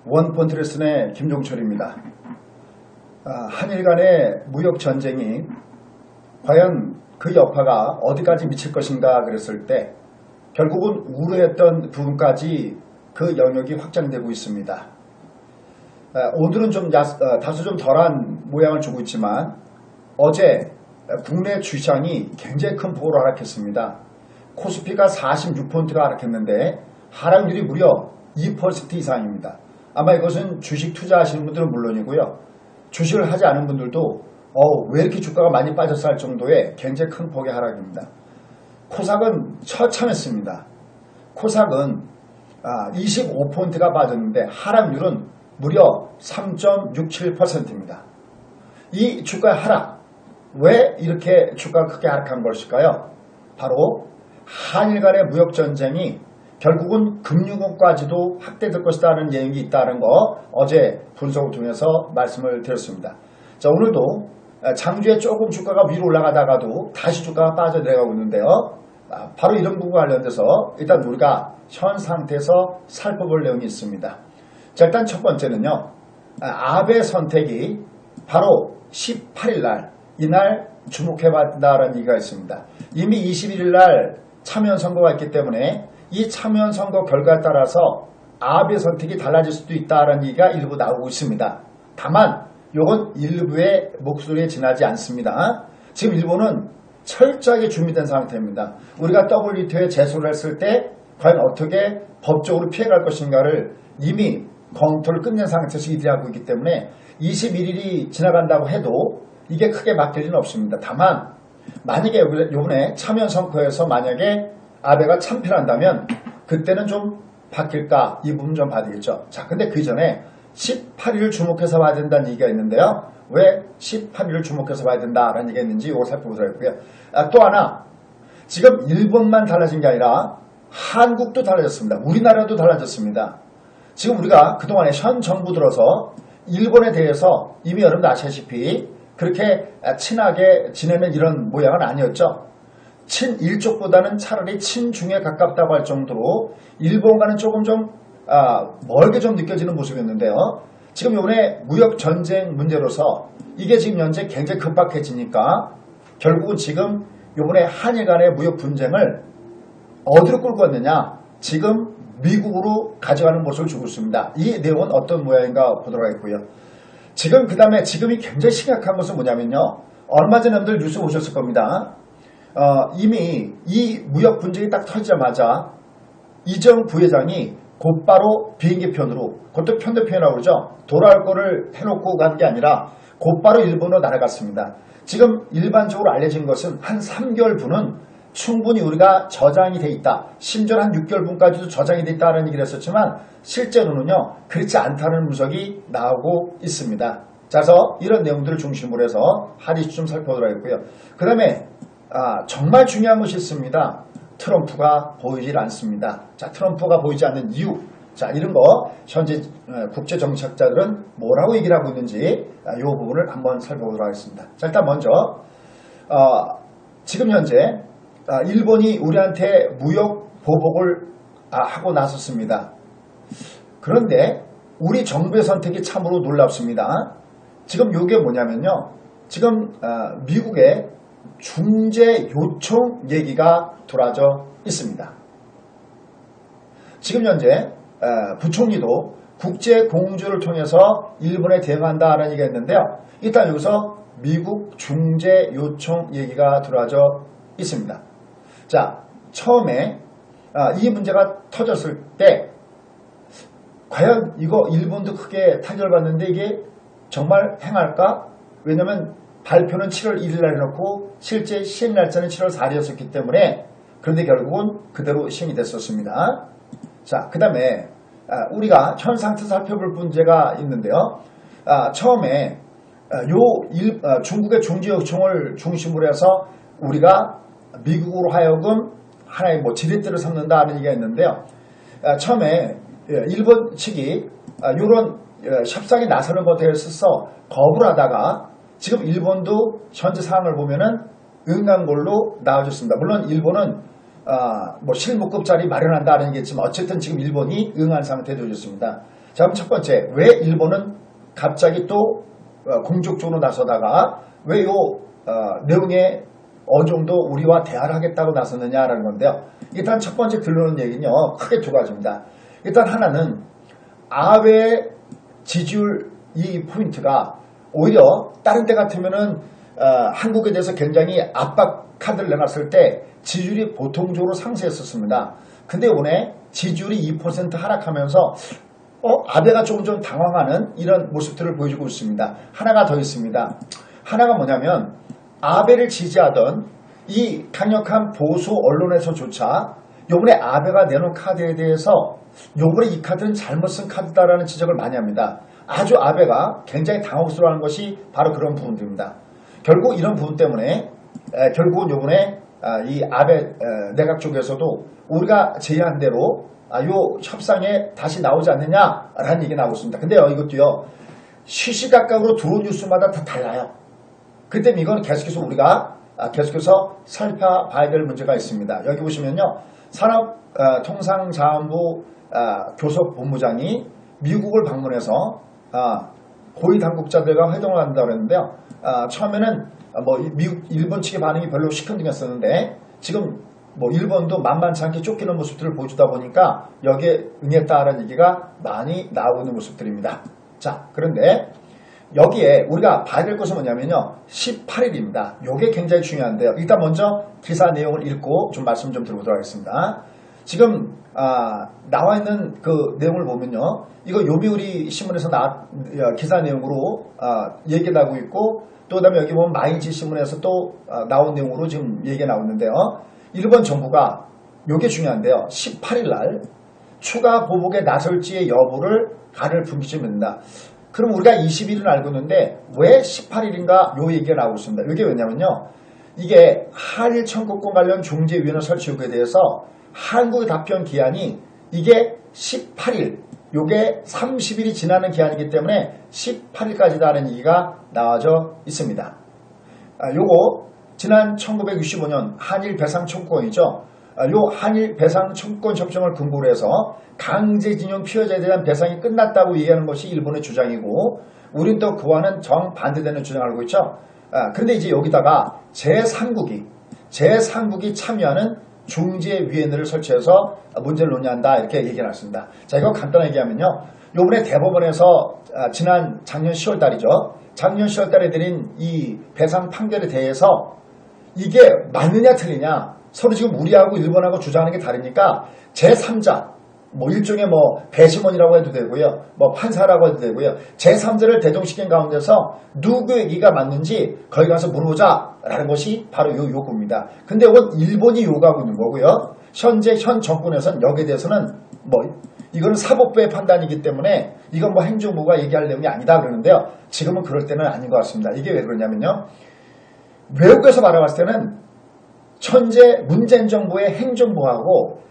원포인트 레슨의 김종철입니다. 한일 간의 무역 전쟁이 과연 그 여파가 어디까지 미칠 것인가 그랬을 때 결국은 우려했던 부분까지 그 영역이 확장되고 있습니다. 오늘은 다소 좀 덜한 모양을 주고 있지만 어제 국내 주시장이 굉장히 큰 폭으로 하락했습니다. 코스피가 46포인트가 하락했는데 하락률이 무려 2% 이상입니다. 아마 이것은 주식 투자하시는 분들은 물론이고요. 주식을 하지 않은 분들도 왜 이렇게 주가가 많이 빠졌어 할 정도의 굉장히 큰 폭의 하락입니다. 코삭은 처참했습니다. 코삭은 25포인트가 빠졌는데 하락률은 무려 3.67%입니다. 이 주가의 하락, 왜 이렇게 주가가 크게 하락한 것일까요? 바로 한일 간의 무역전쟁이 결국은 금융권까지도 확대될 것이라는 예측이 있다는 거 어제 분석을 통해서 말씀을 드렸습니다. 자, 오늘도 장주에 조금 주가가 위로 올라가다가도 다시 주가가 빠져내려가고 있는데요. 바로 이런 부분과 관련돼서 일단 우리가 현 상태에서 살펴볼 내용이 있습니다. 자, 일단 첫 번째는요. 아베 선택이 바로 18일 날 이날 주목해봤다는 얘기가 있습니다. 이미 21일 날 참여연 선거가 있기 때문에 이 참여연 선거 결과에 따라서 아베 선택이 달라질 수도 있다는 얘기가 일부 나오고 있습니다. 다만 이건 일부의 목소리에 지나지 않습니다. 지금 일본은 철저하게 준비된 상태입니다. 우리가 WTO에 제소를 했을 때 과연 어떻게 법적으로 피해갈 것인가를 이미 검토를 끝낸 상태에서 이들이 하고 있기 때문에 21일이 지나간다고 해도 이게 크게 바뀔 리는 없습니다. 다만 만약에 이번에 참여연 선거에서 만약에 아베가 참패한다면 그때는 좀 바뀔까 이 부분 좀 봐야 되겠죠. 자, 근데 그 전에 18일을 주목해서 봐야 된다는 얘기가 있는데요. 왜 18일을 주목해서 봐야 된다라는 얘기가 있는지 이거 살펴보도록 하고요. 또 하나, 지금 일본만 달라진 게 아니라 한국도 달라졌습니다. 우리나라도 달라졌습니다. 지금 우리가 그동안에 현 정부 들어서 일본에 대해서 이미 여러분들 아시다시피 그렇게 친하게 지내는 이런 모양은 아니었죠. 친일쪽보다는 차라리 친중에 가깝다고 할 정도로 일본과는 조금 좀 멀게 좀 느껴지는 모습이었는데요. 지금 이번에 무역 전쟁 문제로서 이게 지금 현재 굉장히 급박해지니까 결국은 지금 이번에 한일 간의 무역 분쟁을 어디로 끌고 왔느냐, 지금 미국으로 가져가는 모습을 주고 있습니다. 이 내용은 어떤 모양인가 보도록 하겠고요. 지금 그 다음에 지금이 굉장히 심각한 것은 뭐냐면요. 얼마 전에 여러분들 뉴스 보셨을 겁니다. 이미 이 무역 분쟁이 딱 터지자마자 이재용 부회장이 곧바로 비행기 편으로, 그것도 편대편이라고 그러죠. 돌아올 거를 해놓고 간 게 아니라 곧바로 일본으로 날아갔습니다. 지금 일반적으로 알려진 것은 한 3개월분은 충분히 우리가 저장이 돼 있다. 심지어 한 6개월분까지도 저장이 돼 있다는 얘기를 했었지만 실제로는요. 그렇지 않다는 분석이 나오고 있습니다. 자, 그래서 이런 내용들을 중심으로 해서 하디스 좀 살펴보도록 하겠고요. 그 다음에 정말 중요한 것이 있습니다. 트럼프가 보이질 않습니다. 자, 트럼프가 보이지 않는 이유. 자, 이런 거 현재 국제 정책자들은 뭐라고 얘기를 하고 있는지 이 부분을 한번 살펴보도록 하겠습니다. 자, 일단 먼저 지금 현재 일본이 우리한테 무역 보복을 하고 나섰습니다. 그런데 우리 정부의 선택이 참으로 놀랍습니다. 지금 이게 뭐냐면요. 지금 미국의 중재 요청 얘기가 돌아져 있습니다. 지금 현재 부총리도 국제 공조를 통해서 일본에 대응한다는 얘기가 있는데요. 일단 여기서 미국 중재 요청 얘기가 들어와져 있습니다. 자, 처음에 이 문제가 터졌을 때 과연 이거 일본도 크게 타격을 받는데 이게 정말 행할까? 왜냐하면 발표는 7월 1일 날 해놓고 실제 시행 날짜는 7월 4일이었기 때문에 그런데 결국은 그대로 시행이 됐었습니다. 자, 그 다음에 우리가 현 상태에서 살펴볼 문제가 있는데요. 처음에 중국의 중재 요청을 중심으로 해서 우리가 미국으로 하여금 하나의 지렛대를 삼는다는 얘기가 있는데요. 처음에 일본 측이 이런 협상에 나서는 것에 대해서 거부를 하다가 지금 일본도 현재 상황을 보면은 응한 걸로 나와줬습니다. 물론 일본은 실무급 자리 마련한다는 얘기겠지만 어쨌든 지금 일본이 응한 상태에 되어졌습니다. 자, 그럼 첫 번째, 왜 일본은 갑자기 또 공격적으로 나서다가 왜 요 내용에 어느 정도 우리와 대화를 하겠다고 나섰느냐라는 건데요. 일단 첫 번째 들러오는 얘기는요. 크게 두 가지입니다. 일단 하나는 아베의 지지율 이 포인트가 오히려 다른 때 같으면은 한국에 대해서 굉장히 압박 카드를 내놨을 때 지지율이 보통적으로 상승했었습니다. 근데 이번에 지지율이 2% 하락하면서 아베가 조금 좀 당황하는 이런 모습들을 보여주고 있습니다. 하나가 더 있습니다. 하나가 뭐냐면 아베를 지지하던 이 강력한 보수 언론에서조차 요번에 아베가 내놓은 카드에 대해서 요번에 이 카드는 잘못 쓴 카드다라는 지적을 많이 합니다. 아주 아베가 굉장히 당혹스러워하는 것이 바로 그런 부분들입니다. 결국 이런 부분 때문에 결국은 요번에 이 아베 내각 쪽에서도 우리가 제의한 대로 요 협상에 다시 나오지 않느냐라는 얘기가 나오고 있습니다. 근데요, 이것도요, 시시각각으로 들어온 뉴스마다 다 달라요. 그 때문에 이건 계속해서 우리가 계속해서 살펴봐야 될 문제가 있습니다. 여기 보시면요, 산업통상자원부 교섭본부장이 미국을 방문해서 고위 당국자들과 회동을 한다고 했는데요. 처음에는 미국, 일본 측의 반응이 별로 시큰둥했었는데 지금 일본도 만만치 않게 쫓기는 모습들을 보여주다 보니까 여기에 응했다라는 얘기가 많이 나오고 있는 모습들입니다. 자, 그런데 여기에 우리가 봐야 될 것은 뭐냐면요. 18일입니다. 이게 굉장히 중요한데요. 일단 먼저 기사 내용을 읽고 좀 말씀 좀 드려보도록 하겠습니다. 지금 나와 있는 그 내용을 보면요. 이거 요미우리 신문에서 기사 내용으로 얘기가 나오고 있고 또 그다음에 여기 보면 마이지 신문에서 또 나온 내용으로 지금 얘기가 나오는데요. 일본 정부가 요게 중요한데요. 18일 날 추가 보복에 나설지의 여부를 간을 분기점입니다. 그럼 우리가 20일은 알고 있는데 왜 18일인가 요 얘기가 나오고 있습니다. 이게 왜냐면요. 이게 한일 청구권 관련 중재위원회 설치 요구에 대해서 한국의 답변 기한이 이게 18일, 요게 30일이 지나는 기한이기 때문에 18일까지다라는 얘기가 나와져 있습니다. 요거 지난 1965년 한일 배상 청구권이죠. 요 한일 배상 청구권 협정을 근거로 해서 강제징용 피해자에 대한 배상이 끝났다고 얘기하는 것이 일본의 주장이고 우린 또 그와는 정반대되는 주장을 하고 있죠. 그런데 이제 여기다가 제3국이 참여하는 중재위원회를 설치해서 문제를 논의한다 이렇게 얘기를 했습니다. 자, 이거 간단하게 얘기하면요. 요번에 대법원에서 작년 10월 달이죠. 작년 10월 달에 내린 이 배상 판결에 대해서 이게 맞느냐 틀리냐 서로 지금 우리하고 일본하고 주장하는 게 다르니까 제3자 일종의 배심원이라고 해도 되고요. 판사라고 해도 되고요. 제3자를 대동시킨 가운데서 누구 얘기가 맞는지 거기 가서 물어보자라는 것이 바로 이 요구입니다. 근데 이건 일본이 요구하고 있는 거고요. 현재 현 정권에서는 여기에 대해서는 이거는 사법부의 판단이기 때문에 이건 행정부가 얘기할 내용이 아니다 그러는데요. 지금은 그럴 때는 아닌 것 같습니다. 이게 왜 그러냐면요. 외국에서 바라봤을 때는 현재 문재인 정부의 행정부하고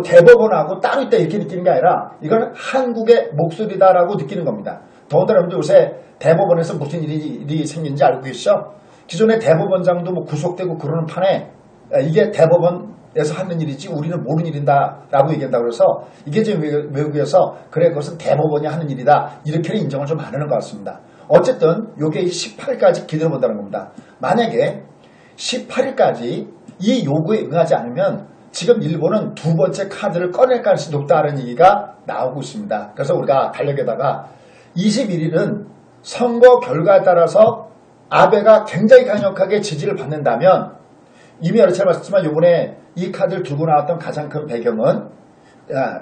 대법원하고 따로 있다 이렇게 느끼는 게 아니라 이건 한국의 목소리다라고 느끼는 겁니다. 더군다나 여러분들 요새 대법원에서 무슨 일이 생긴지 알고 계시죠? 기존의 대법원장도 구속되고 그러는 판에 이게 대법원에서 하는 일이지 우리는 모르는 일이다라고 얘기한다고 그래서 이게 지금 외국에서 그래 그것은 대법원이 하는 일이다 이렇게는 인정을 좀 안 하는 것 같습니다. 어쨌든 이게 18일까지 기다려본다는 겁니다. 만약에 18일까지 이 요구에 응하지 않으면 지금 일본은 두 번째 카드를 꺼낼 가능성이 높다는 얘기가 나오고 있습니다. 그래서 우리가 달력에다가 21일은 선거 결과에 따라서 아베가 굉장히 강력하게 지지를 받는다면 이미 여러 차례 말씀했지만 이번에 이 카드를 들고 나왔던 가장 큰 배경은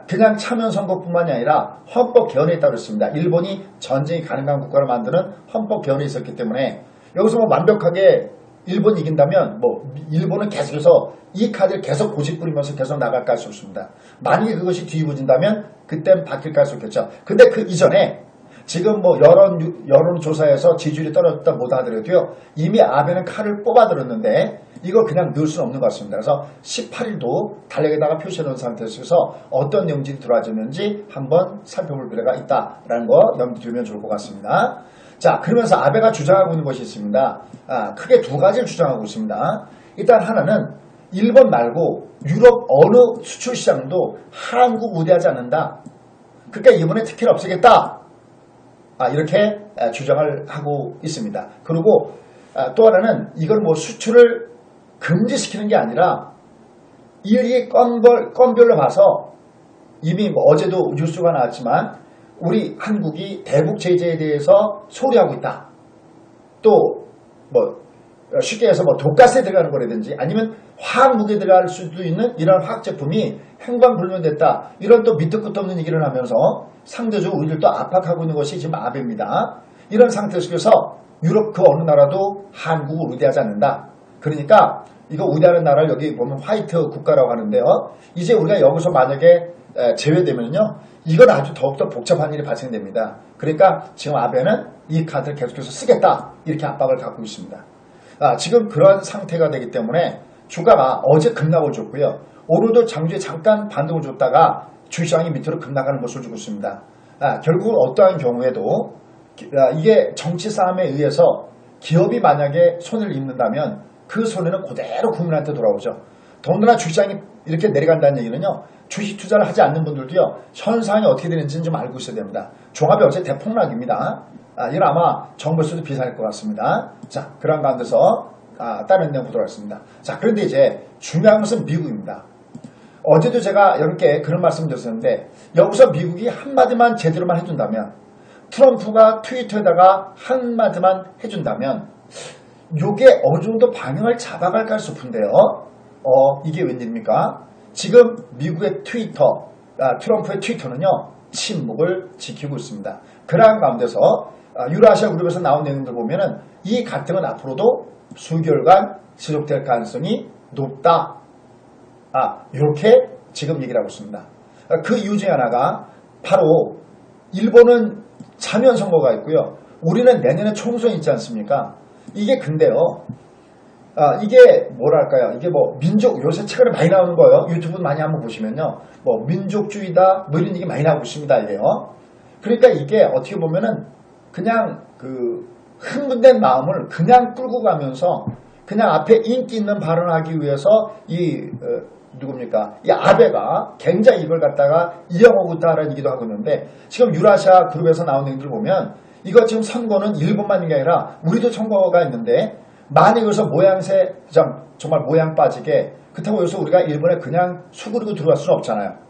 그냥 참여 선거뿐만이 아니라 헌법 개헌에 있다고 그랬습니다. 일본이 전쟁이 가능한 국가를 만드는 헌법 개헌에 있었기 때문에 여기서 완벽하게 일본이 이긴다면 일본은 계속해서 이 카드를 계속 고집부리면서 계속 나갈 가능성이 없습니다. 만약에 그것이 뒤집어진다면 그땐 바뀔 가능성이 있겠죠. 근데 그 이전에 지금 여론조사에서 지지율이 떨어졌다 못하 하더라도요. 이미 아베는 칼을 뽑아들었는데 이걸 그냥 넣을 수는 없는 것 같습니다. 그래서 18일도 달력에다가 표시해놓은 상태에서 어떤 내용들이 들어와졌는지 한번 살펴볼 필요가 있다라는 거 염두에 두면 좋을 것 같습니다. 자, 그러면서 아베가 주장하고 있는 것이 있습니다. 크게 두 가지를 주장하고 있습니다. 일단 하나는 일본 말고 유럽 어느 수출 시장도 한국 우대하지 않는다. 그러니까 이번에 특혜를 없애겠다. 이렇게 주장을 하고 있습니다. 그리고 또 하나는 이걸 뭐 수출을 금지시키는 게 아니라 일기 건별로 봐서 이미 뭐 어제도 뉴스가 나왔지만 우리 한국이 대북 제재에 대해서 소리하고 있다. 또 뭐 쉽게 해서 뭐 독가스에 들어가는 거라든지 아니면 화학무기에 들어갈 수도 있는 이런 화학제품이 행방불명됐다. 이런 또 밑도 끝도 없는 얘기를 하면서 상대적으로 우리를 또 압박하고 있는 것이 지금 아베입니다. 이런 상태 속에서 유럽 그 어느 나라도 한국을 우대하지 않는다. 그러니까 이거 우대하는 나라를 여기 보면 화이트 국가라고 하는데요. 이제 우리가 여기서 만약에 제외되면요. 이건 아주 더욱더 복잡한 일이 발생됩니다. 그러니까 지금 아베는 이 카드를 계속해서 쓰겠다. 이렇게 압박을 갖고 있습니다. 지금 그런 상태가 되기 때문에 주가가 어제 급락을 줬고요. 오늘도 장주에 잠깐 반등을 줬다가 주시장이 밑으로 급락하는 모습을 주고 있습니다. 결국은 어떠한 경우에도 이게 정치 싸움에 의해서 기업이 만약에 손을 입는다면 그 손해는 그대로 국민한테 돌아오죠. 더군다나 주시장이 이렇게 내려간다는 얘기는요. 주식 투자를 하지 않는 분들도요. 현상이 어떻게 되는지는 좀 알고 있어야 됩니다. 종합이 어제 대폭락입니다. 이건 아마 정부에서도 비상일 것 같습니다. 자, 그런 가운데서 다른 내용 보도록 하겠습니다. 자, 그런데 이제 중요한 것은 미국입니다. 어제도 제가 여러분께 그런 말씀 드렸었는데 여기서 미국이 한마디만 제대로만 해준다면 트럼프가 트위터에다가 한마디만 해준다면 요게 어느 정도 방향을 잡아갈까 싶은데요. 이게 웬일입니까? 지금 미국의 트위터, 트럼프의 트위터는요. 침묵을 지키고 있습니다. 그러한 가운데서 유라시아 그룹에서 나온 내용들 보면은 이 갈등은 앞으로도 수개월간 지속될 가능성이 높다. 이렇게 지금 얘기를 하고 있습니다. 그 이유 중에 하나가 바로 일본은 자면 선거가 있고요. 우리는 내년에 총선이 있지 않습니까? 이게 근데요. 이게 뭐랄까요? 이게 뭐 민족 요새 최근에 많이 나오는 거예요. 유튜브 많이 한번 보시면요. 뭐 민족주의다 뭐 이런 얘기 많이 나오고 있습니다. 이게요. 그러니까 이게 어떻게 보면은 그냥 그 흥분된 마음을 그냥 끌고 가면서 그냥 앞에 인기 있는 발언하기 위해서 누굽니까? 이 아베가 굉장히 이걸 갖다가 이용하고 있다라는 얘기도 하고 있는데 지금 유라시아 그룹에서 나온 얘기들 보면 이거 지금 선거는 일본만 있는 게 아니라 우리도 선거가 있는데 만약 여기서 모양새 정말 모양 빠지게 그렇다고 여기서 우리가 일본에 그냥 수그리고 들어갈 수는 없잖아요.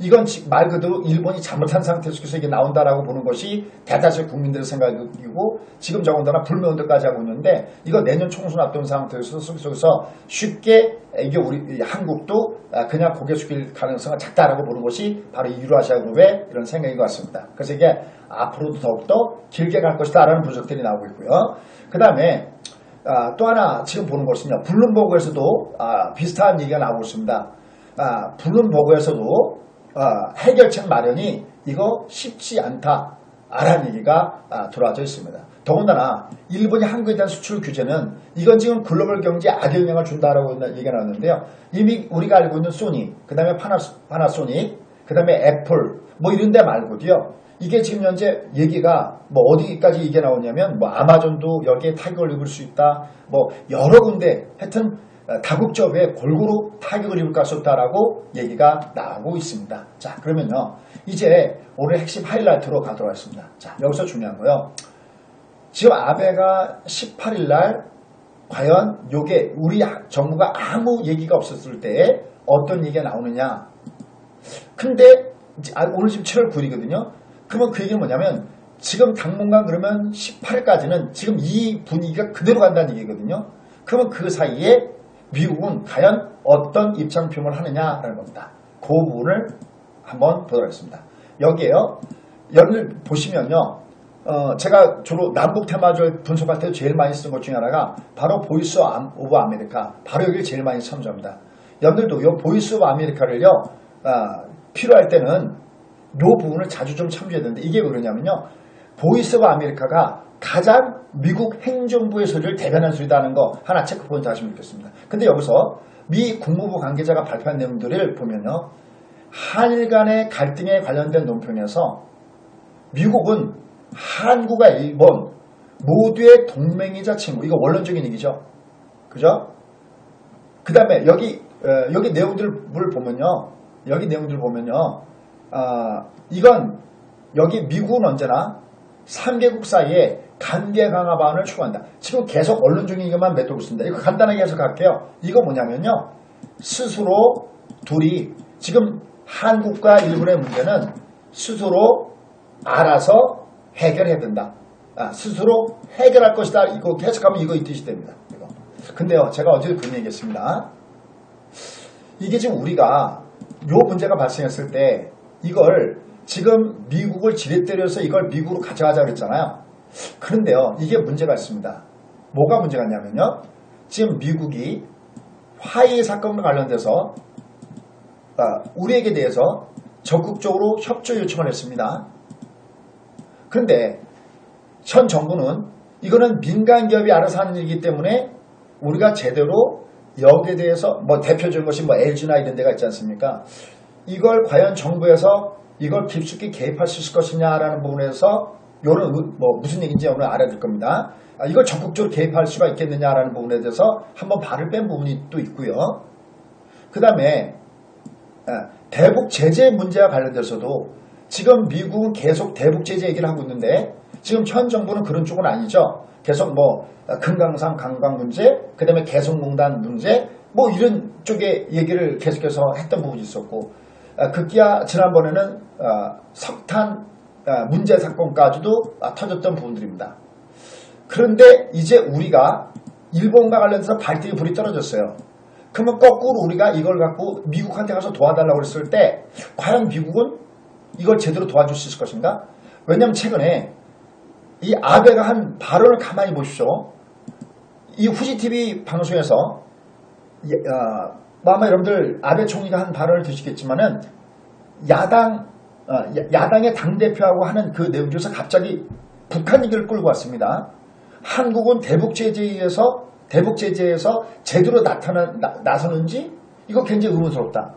이건 말 그대로 일본이 잘못한 상태 속에서 이게 나온다라고 보는 것이 대다수의 국민들의 생각이고 지금 더군다나 불매운동까지 하고 있는데 이거 내년 총선 앞둔 상태에서 속에서 쉽게 이게 우리 한국도 그냥 고개 숙일 가능성은 작다라고 보는 것이 바로 이 유라시아 그룹의 이런 생각인 것 같습니다. 그래서 이게 앞으로도 더욱더 길게 갈 것이다라는 분석들이 나오고 있고요. 그 다음에 또 하나 지금 보는 것은요. 블룸버그에서도 비슷한 얘기가 나오고 있습니다. 블룸버그에서도 해결책 마련이 이거 쉽지 않다라는 얘기가 들어와져 있습니다. 더군다나 일본이 한국에 대한 수출 규제는 이건 지금 글로벌 경제에 악영향을 준다라고 얘기가 나왔는데요. 이미 우리가 알고 있는 소니, 그 다음에 파나소닉, 그 다음에 애플 뭐 이런 데 말고도요. 이게 지금 현재 얘기가 뭐 어디까지 이게 나오냐면 뭐 아마존도 여기에 타격을 입을 수 있다. 뭐 여러 군데 하여튼 다국적에 골고루 타격을 입을 수 없다라고 얘기가 나오고 있습니다. 자, 그러면요. 이제 오늘 핵심 하이라이트로 가도록 하겠습니다. 자, 여기서 중요한 거요. 지금 아베가 18일 날 과연 요게 우리 정부가 아무 얘기가 없었을 때 어떤 얘기가 나오느냐. 근데 오늘 지금 7월 9일이거든요. 그러면 그 얘기는 뭐냐면 지금 당분간 그러면 18일까지는 지금 이 분위기가 그대로 간다는 얘기거든요. 그러면 그 사이에 미국은 과연 어떤 입장 표명을 하느냐라는 겁니다. 그 부분을 한번 보도록 하겠습니다. 여기에요. 여러분들 보시면요. 제가 주로 남북 테마주를 분석할 때 제일 많이 쓴 것 중에 하나가 바로 보이스 오브 아메리카. 바로 여기를 제일 많이 참조합니다. 여러분들도 이 보이스 오브 아메리카를요. 필요할 때는 이 부분을 자주 좀 참조해야 되는데 이게 왜 그러냐면요. 보이스 오브 아메리카가 가장 미국 행정부의 소리를 대변한 소리다는 거 하나 체크포인트 하시면 좋겠습니다. 근데 여기서 미 국무부 관계자가 발표한 내용들을 보면요. 한일 간의 갈등에 관련된 논평에서 미국은 한국과 일본 모두의 동맹이자 친구. 이거 원론적인 얘기죠. 그죠? 그 다음에 여기 내용들을 보면요. 여기 내용들을 보면요. 이건 여기 미국은 언제나 3개국 사이에 관계 강화 방안을 추구한다. 지금 계속 언론 중에 이것만 맺고 있습니다. 이거 간단하게 해석할게요. 이거 뭐냐면요. 스스로 둘이 지금 한국과 일본의 문제는 스스로 알아서 해결해야 된다. 스스로 해결할 것이다. 이거 해석하면 이거 이 뜻이 됩니다. 이거. 근데요. 제가 어제 그런 얘기했습니다. 이게 지금 우리가 요 문제가 발생했을 때 이걸 지금 미국을 지렛대려서 이걸 미국으로 가져가자 그랬잖아요. 그런데요. 이게 문제가 있습니다. 뭐가 문제가 있냐면요. 지금 미국이 화해 사건과 관련돼서 우리에게 대해서 적극적으로 협조 요청을 했습니다. 그런데 현 정부는 이거는 민간 기업이 알아서 하는 일이기 때문에 우리가 제대로 여기에 대해서 뭐 대표적인 것이 뭐 LG나 이런 데가 있지 않습니까? 이걸 과연 정부에서 이걸 깊숙이 개입할 수 있을 것이냐라는 부분에서 요런 뭐 무슨 얘기인지 오늘 알아야 될 겁니다. 이걸 적극적으로 개입할 수가 있겠느냐라는 부분에 대해서 한번 발을 뺀 부분이 또 있고요. 그 다음에 대북 제재 문제와 관련돼서도 지금 미국은 계속 대북 제재 얘기를 하고 있는데 지금 현 정부는 그런 쪽은 아니죠. 계속 뭐 금강산 관광 문제, 그 다음에 개성공단 문제 뭐 이런 쪽에 얘기를 계속해서 했던 부분이 있었고 급기야 지난번에는 석탄 문제 사건까지도 터졌던 부분들입니다. 그런데 이제 우리가 일본과 관련해서 발등에 불이 떨어졌어요. 그러면 거꾸로 우리가 이걸 갖고 미국한테 가서 도와달라고 했을 때 과연 미국은 이걸 제대로 도와줄 수 있을 것인가? 왜냐하면 최근에 이 아베가 한 발언을 가만히 보십시오. 이 후지TV 방송에서 아마 여러분들 아베 총리가 한 발언을 들으시겠지만은 야당의 당대표하고 하는 그 내용 중에서 갑자기 북한 얘기를 끌고 왔습니다. 한국은 대북 제재에서 제대로 나서는지 이거 굉장히 의문스럽다.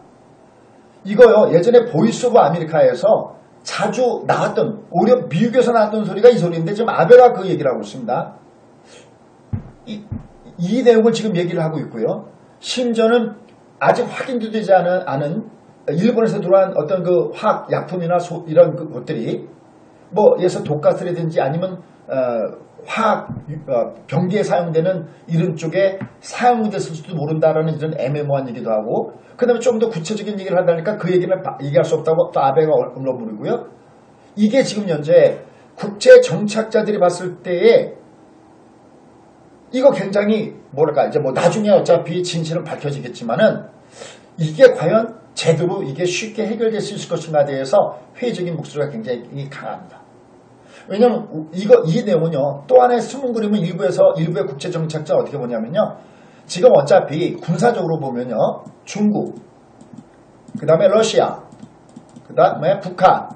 이거요 예전에 보이스 오브 아메리카에서 자주 나왔던 오히려 미국에서 나왔던 소리가 이 소리인데 지금 아베가 그 얘기를 하고 있습니다. 이 내용을 지금 얘기를 하고 있고요. 심지어는 아직 확인도 되지 않은 일본에서 들어온 어떤 그 화학 약품이나 이런 것들이 뭐 예서 독가스라든지 아니면 화학 병기에 사용되는 이런 쪽에 사용됐을지도 모른다라는 이런 애매모호한 얘기도 하고 그 다음에 좀 더 구체적인 얘기를 한다니까 그 얘기는 얘기할 수 없다고 또 아베가 물어보고요. 이게 지금 현재 국제 정착자들이 봤을 때에 이거 굉장히 뭐랄까 이제 뭐 나중에 어차피 진실은 밝혀지겠지만은 이게 과연 제대로 이게 쉽게 해결될 수 있을 것인가에 대해서 회의적인 목소리가 굉장히 강합니다. 왜냐하면 이 내용은요 또 하나의 숨은 그림은 일부의 국제 정착자 어떻게 보냐면요 지금 어차피 군사적으로 보면요 중국 그 다음에 러시아 그 다음에 북한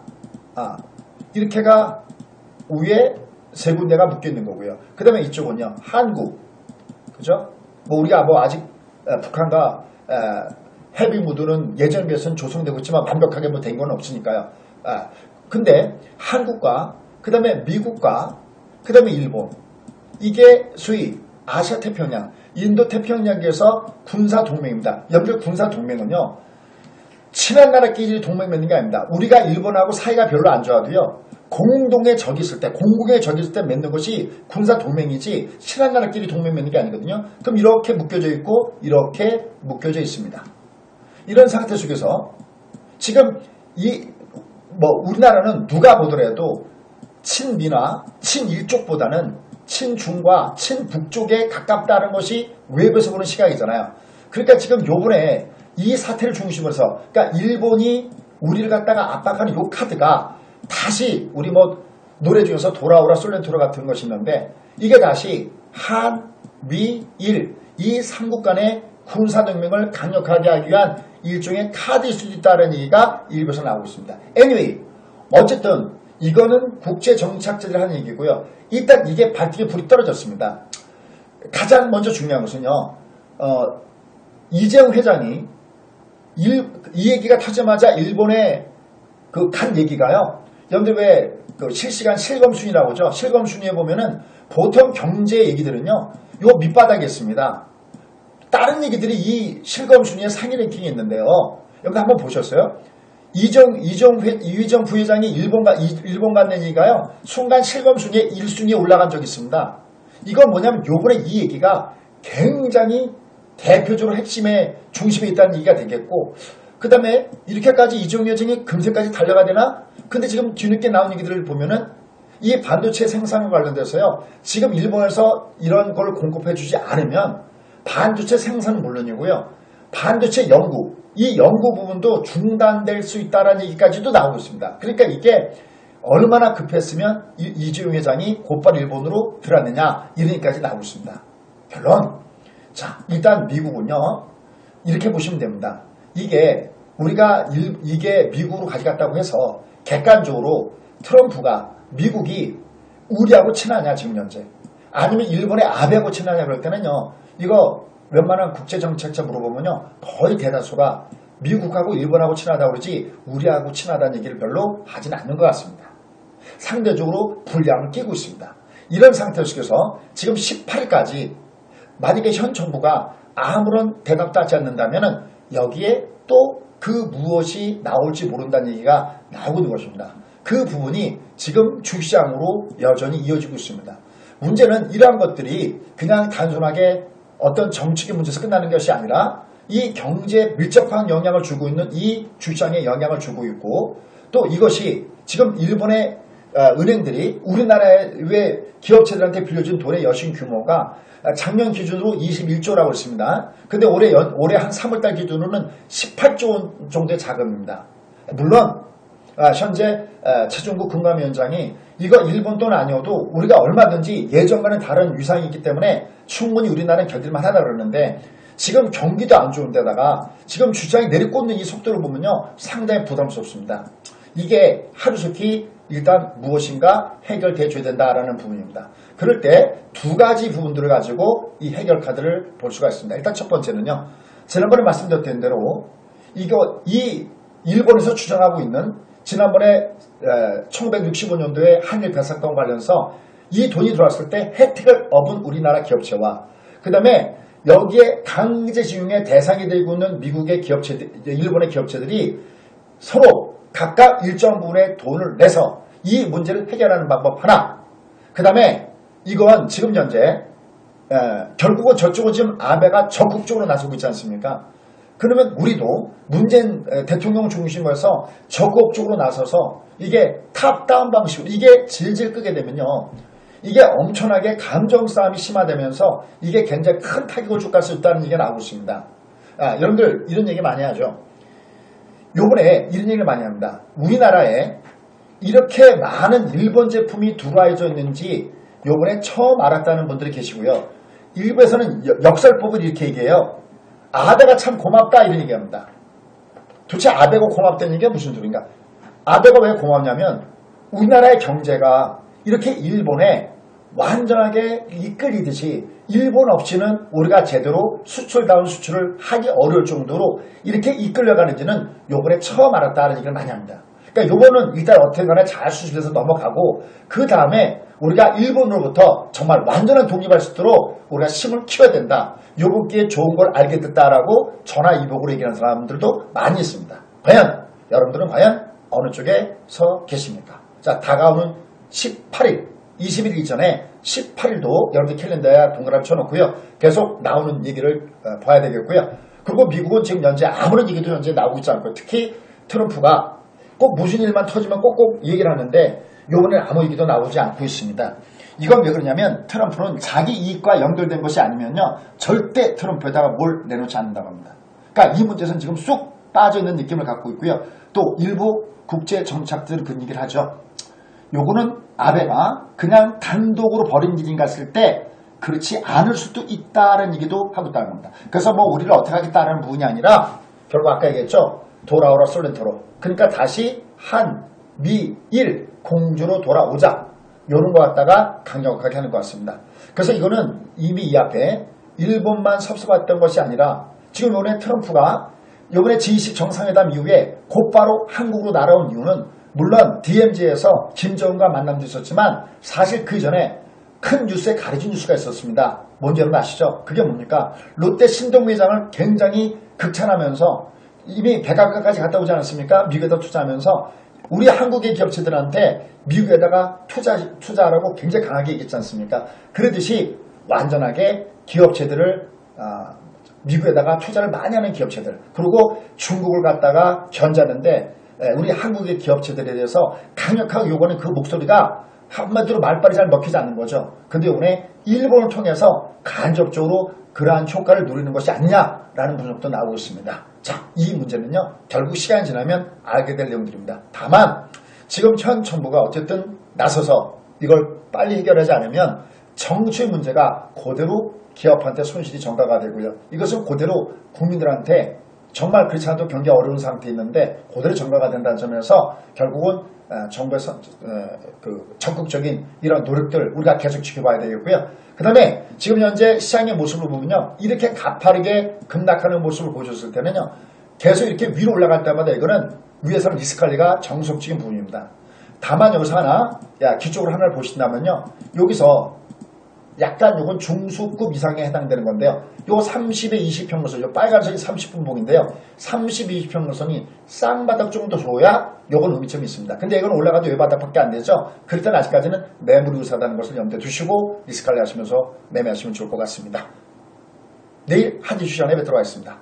이렇게가 위에 세 군데가 묶여 있는 거고요. 그 다음에 이쪽은요 한국 그죠? 뭐 우리가 뭐 아직 북한과 헤비 무드는 예전에 비해서는 조성되고 있지만 완벽하게 뭐 된 건 없으니까요. 근데 한국과 그 다음에 미국과 그 다음에 일본 이게 소위 아시아 태평양 인도 태평양에서 군사 동맹입니다. 여러분들 군사 동맹은요 친한 나라끼리 동맹 맺는 게 아닙니다. 우리가 일본하고 사이가 별로 안 좋아도요 공동의 적이 있을 때 공국의 적이 있을 때 맺는 것이 군사 동맹이지 친한 나라끼리 동맹 맺는 게 아니거든요. 그럼 이렇게 묶여져 있고 이렇게 묶여져 있습니다. 이런 상태 속에서 지금 우리나라는 누가 보더라도 친미나 친일 쪽보다는 친중과 친북 쪽에 가깝다는 것이 외부에서 보는 시각이잖아요. 그러니까 지금 요번에 이 사태를 중심으로 해서 그러니까 일본이 우리를 갖다가 압박하는 요 카드가 다시 우리 뭐 노래 중에서 돌아오라 솔렌토로 같은 것이 있는데 이게 다시 한, 미, 일 이 삼국 간의 군사동맹을 강력하게 하기 위한 일종의 카드일 수도 있다는 얘기가 일부에서 나오고 있습니다. Anyway 어쨌든 이거는 국제 정착자들이 하는 얘기고요. 일단 이게 발등에 불이 떨어졌습니다. 가장 먼저 중요한 것은요. 이재용 회장이 이 얘기가 터지자마자 일본의 그 간 얘기가요. 여러분들 왜 그 실시간 실검순위라고 하죠. 실검순위에 보면은 보통 경제 얘기들은요. 요 밑바닥에 있습니다. 다른 얘기들이 이 실검순위의 상위 랭킹이 있는데요. 여러분 한번 보셨어요? 이휘정 부회장이 일본 갔는 얘기가요. 순간 실검순위에 1순위에 올라간 적이 있습니다. 이건 뭐냐면 요번에 이 얘기가 굉장히 대표적으로 핵심의 중심에 있다는 얘기가 되겠고, 그 다음에 이렇게까지 이재용 회장이 금세까지 달려가야 되나? 근데 지금 뒤늦게 나온 얘기들을 보면은 이 반도체 생산과 관련돼서요, 지금 일본에서 이런 걸 공급해 주지 않으면 반도체 생산은 물론이고요, 반도체 연구, 이 연구 부분도 중단될 수 있다는 얘기까지도 나오고 있습니다. 그러니까 이게 얼마나 급했으면 이재용 회장이 곧바로 일본으로 들어왔느냐, 이런 얘기까지 나오고 있습니다. 결론, 자, 일단 미국은요, 이렇게 보시면 됩니다. 이게 우리가 이게 미국으로 가져갔다고 해서 객관적으로 트럼프가 미국이 우리하고 친하냐 지금 현재, 아니면 일본의 아베하고 친하냐 그럴 때는요, 이거 웬만한 국제정책자 물어보면요, 거의 대다수가 미국하고 일본하고 친하다고 그러지 우리하고 친하다는 얘기를 별로 하지는 않는 것 같습니다. 상대적으로 불리함을 끼고 있습니다. 이런 상태 속에서 지금 18일까지 만약에 현 정부가 아무런 대답도 하지 않는다면 여기에 또 그 무엇이 나올지 모른다는 얘기가 나오고 있는 것입니다. 그 부분이 지금 주시장으로 여전히 이어지고 있습니다. 문제는 이러한 것들이 그냥 단순하게 어떤 정치적 문제에서 끝나는 것이 아니라 이 경제에 밀접한 영향을 주고 있는 이 주시장에 영향을 주고 있고, 또 이것이 지금 일본의 은행들이 우리나라의 기업체들한테 빌려준 돈의 여신 규모가 작년 기준으로 21조라고 했습니다. 근데 올해 한 3월달 기준으로는 18조 원 정도의 자금입니다. 물론 현재 최종국 금감위원장이 이거 일본 돈 아니어도 우리가 얼마든지 예전과는 다른 위상이 있기 때문에 충분히 우리나라는 견딜만 하다 그러는데, 지금 경기도 안 좋은 데다가 지금 주장이 내리꽂는 이 속도를 보면요, 상당히 부담스럽습니다. 이게 하루속히 일단 무엇인가 해결돼 줘야 된다라는 부분입니다. 그럴 때 두 가지 부분들을 가지고 이 해결 카드를 볼 수가 있습니다. 일단 첫 번째는요, 지난번에 말씀드렸던 대로 이 일본에서 주장하고 있는 지난번에 1965년도에 한일 배상권 관련해서 이 돈이 들어왔을 때 혜택을 얻은 우리나라 기업체와, 그 다음에 여기에 강제징용의 대상이 되고 있는 미국의 기업체들, 일본의 기업체들이 서로 각각 일정 부분의 돈을 내서 이 문제를 해결하는 방법 하나, 그 다음에 이건 지금 현재 결국은 저쪽은 지금 아베가 적극적으로 나서고 있지 않습니까? 그러면 우리도 문재인 대통령 중심으로서 적극적으로 나서서 이게 탑다운 방식으로 이게 질질 끄게 되면요, 이게 엄청나게 감정 싸움이 심화되면서 이게 굉장히 큰 타격을 줄 수 있다는 얘기가 나오고 있습니다. 여러분들 이런 얘기 많이 하죠. 요번에 이런 얘기를 많이 합니다. 우리나라에 이렇게 많은 일본 제품이 들어와져 있는지 요번에 처음 알았다는 분들이 계시고요. 일부에서는 역설법을 이렇게 얘기해요. 아베가 참 고맙다 이런 얘기합니다. 도대체 아베가 고맙다는 게 무슨 소린가? 아베가 왜 고맙냐면 우리나라의 경제가 이렇게 일본에 완전하게 이끌리듯이 일본 없이는 우리가 제대로 수출다운 수출을 하기 어려울 정도로 이렇게 이끌려가는지는 요번에 처음 알았다는 얘기를 많이 합니다. 그러니까 요번은 일단 어떻게 간에 잘 수출해서 넘어가고, 그 다음에 우리가 일본으로부터 정말 완전한 독립할 수 있도록 우리가 힘을 키워야 된다. 요번 기회에 좋은 걸 알게 됐다라고 전화 이복으로 얘기하는 사람들도 많이 있습니다. 과연 여러분들은 과연 어느 쪽에 서 계십니까? 자, 다가오는 18일 20일 이전에 18일도 여러분들 캘린더에 동그라미 쳐놓고요, 계속 나오는 얘기를 봐야 되겠고요. 그리고 미국은 지금 현재 아무런 얘기도 현재 나오고 있지 않고, 특히 트럼프가 꼭 무슨 일만 터지면 꼭꼭 얘기를 하는데 요번에 아무 얘기도 나오지 않고 있습니다. 이건 왜 그러냐면 트럼프는 자기 이익과 연결된 것이 아니면요, 절대 트럼프에다가 뭘 내놓지 않는다고 합니다. 그러니까 이 문제에서는 지금 쑥 빠져있는 느낌을 갖고 있고요. 또 일부 국제 정착들은 그 얘기를 하죠. 요거는 아베가 그냥 단독으로 벌인 일인가 했을 때 그렇지 않을 수도 있다는 얘기도 하고 있다는 겁니다. 그래서 뭐 우리를 어떻게 하겠다는 부분이 아니라 결국 아까 얘기했죠. 돌아오라 솔렌토로. 그러니까 다시 한, 미, 일 공주로 돌아오자. 이런 거 갖다가 강력하게 하는 것 같습니다. 그래서 이거는 이미 이 앞에 일본만 섭섭했던 것이 아니라 지금 이번에 트럼프가 이번에 G20 정상회담 이후에 곧바로 한국으로 날아온 이유는 물론 DMZ에서 김정은과 만남도 있었지만 사실 그 전에 큰 뉴스에 가려진 뉴스가 있었습니다. 뭔지 여러분 아시죠? 그게 뭡니까? 롯데 신동매장을 굉장히 극찬하면서 이미 백악관까지 갔다 오지 않았습니까? 미국에다 투자하면서 우리 한국의 기업체들한테 미국에다가 투자하라고 굉장히 강하게 얘기했지 않습니까? 그러듯이 완전하게 기업체들을 미국에다가 투자를 많이 하는 기업체들, 그리고 중국을 갖다가 견제하는데 우리 한국의 기업체들에 대해서 강력하게 요구하는 그 목소리가 한마디로 말빨이 잘 먹히지 않는 거죠. 근데 이번에 일본을 통해서 간접적으로 그러한 효과를 누리는 것이 아니냐라는 분석도 나오고 있습니다. 자, 이 문제는요, 결국 시간이 지나면 알게 될 내용들입니다. 다만 지금 현 정부가 어쨌든 나서서 이걸 빨리 해결하지 않으면 정치의 문제가 그대로 기업한테 손실이 전가가 되고요. 이것은 그대로 국민들한테 정말 그렇지 않아도 경기 어려운 상태에 있는데 그대로 전가가 된다는 점에서 결국은 정부에서 적극적인 이런 노력들 우리가 계속 지켜봐야 되겠고요. 그 다음에 지금 현재 시장의 모습을 보면요, 이렇게 가파르게 급락하는 모습을 보여줬을 때는요, 계속 이렇게 위로 올라갈 때마다 이거는 위에서 리스크 관리가 정석적인 부분입니다. 다만 여기서 하나, 기초적으로 하나를 보신다면요, 여기서 약간 요건 중수급 이상에 해당되는 건데요. 요 30에 20평균선, 요 빨간색이 30분봉인데요. 30, 20평균선이 쌍바닥 정도 줘야 요건 의미점이 있습니다. 근데 이건 올라가도 요 바닥밖에 안 되죠. 그럴 땐 아직까지는 매물이 우세하다는 것을 염두에 두시고 리스크 관리하시면서 매매하시면 좋을 것 같습니다. 내일 한지 시간에 뵙도록 하겠습니다.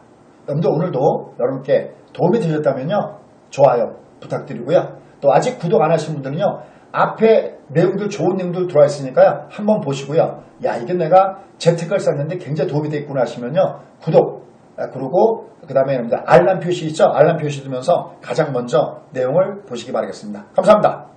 여러분들 오늘도 여러분께 도움이 되셨다면요, 좋아요 부탁드리고요. 또 아직 구독 안 하신 분들은요, 앞에 내용들 좋은 내용들 들어와 있으니까요, 한번 보시고요. 야, 이게 내가 재테크를 썼는데 굉장히 도움이 됐구나 하시면요, 구독, 그리고 그 다음에 여러분들 알람 표시 있죠? 알람 표시 두면서 가장 먼저 내용을 보시기 바라겠습니다. 감사합니다.